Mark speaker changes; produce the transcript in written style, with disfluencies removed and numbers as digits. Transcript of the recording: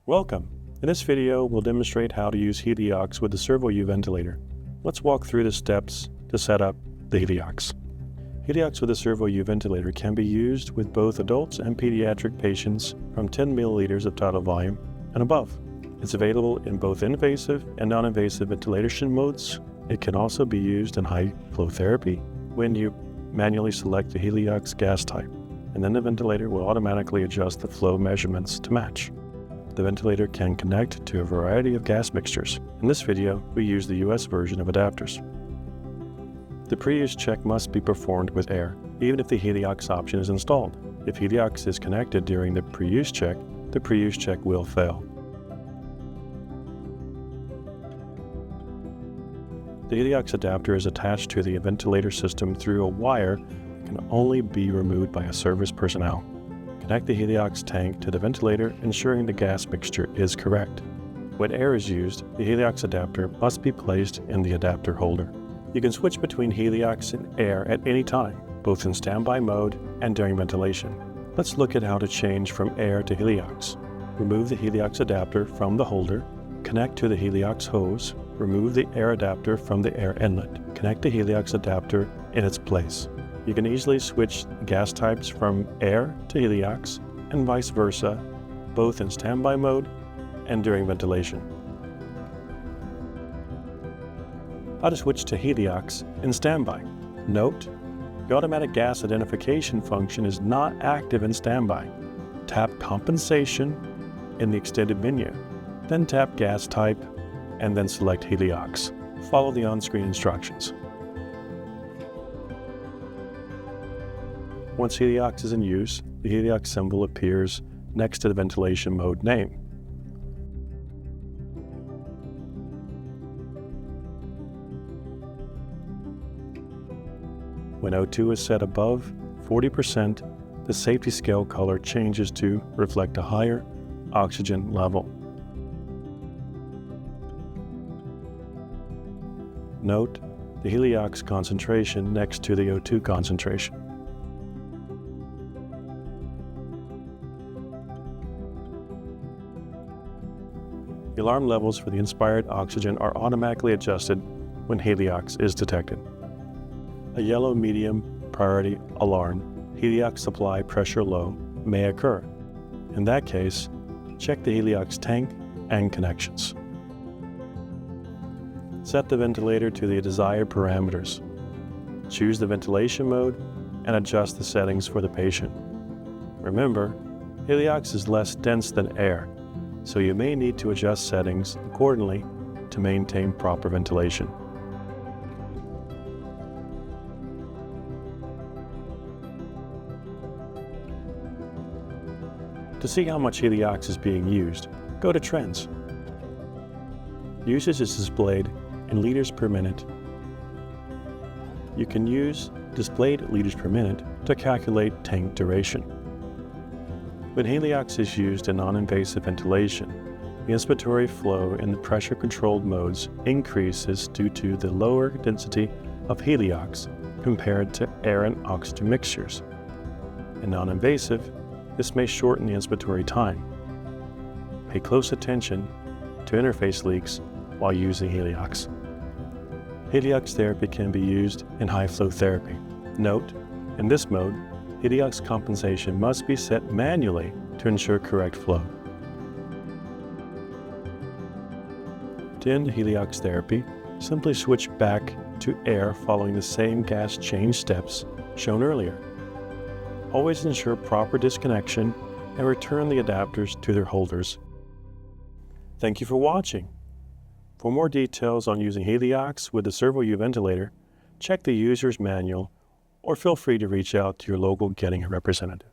Speaker 1: Welcome! In this video, we'll demonstrate how to use Heliox with the Servo-u Ventilator. Let's walk through the steps to set up the Heliox. Heliox with the Servo-u Ventilator can be used with both adults and pediatric patients from 10 milliliters of tidal volume and above. It's available in both invasive and non-invasive ventilation modes. It can also be used in high flow therapy when you manually select the Heliox gas type, and then the ventilator will automatically adjust the flow measurements to match. The ventilator can connect to a variety of gas mixtures. In this video, we use the US version of adapters. The pre-use check must be performed with air, even if the Heliox option is installed. If Heliox is connected during the pre-use check will fail. The Heliox adapter is attached to the ventilator system through a wire that can only be removed by a service personnel. Connect the Heliox tank to the ventilator, ensuring the gas mixture is correct. When air is used, the Heliox adapter must be placed in the adapter holder. You can switch between Heliox and air at any time, both in standby mode and during ventilation. Let's look at how to change from air to Heliox. Remove the Heliox adapter from the holder, connect to the Heliox hose, remove the air adapter from the air inlet. Connect the Heliox adapter in its place. You can easily switch gas types from air to Heliox and vice versa, both in standby mode and during ventilation. How to switch to Heliox in standby. Note, the automatic gas identification function is not active in standby. Tap Compensation in the extended menu, then tap Gas Type, and then select Heliox. Follow the on-screen instructions. Once Heliox is in use, the Heliox symbol appears next to the ventilation mode name. When O2 is set above 40%, the safety scale color changes to reflect a higher oxygen level. Note the Heliox concentration next to the O2 concentration. The alarm levels for the inspired oxygen are automatically adjusted when Heliox is detected. A yellow medium priority alarm, Heliox supply pressure low, may occur. In that case, check the Heliox tank and connections. Set the ventilator to the desired parameters. Choose the ventilation mode and adjust the settings for the patient. Remember, Heliox is less dense than air, so you may need to adjust settings accordingly to maintain proper ventilation. To see how much Heliox is being used, go to Trends. Usage is displayed in liters per minute. You can use displayed liters per minute to calculate tank duration. When Heliox is used in non-invasive ventilation, the inspiratory flow in the pressure-controlled modes increases due to the lower density of Heliox compared to air and oxygen mixtures. In non-invasive, this may shorten the inspiratory time. Pay close attention to interface leaks while using Heliox. Heliox therapy can be used in high flow therapy. Note, in this mode, Heliox compensation must be set manually to ensure correct flow. To end Heliox therapy, simply switch back to air following the same gas change steps shown earlier. Always ensure proper disconnection and return the adapters to their holders. Thank you for watching. For more details on using Heliox with the Servo-u Ventilator, check the user's manual or feel free to reach out to your local Getinge representative.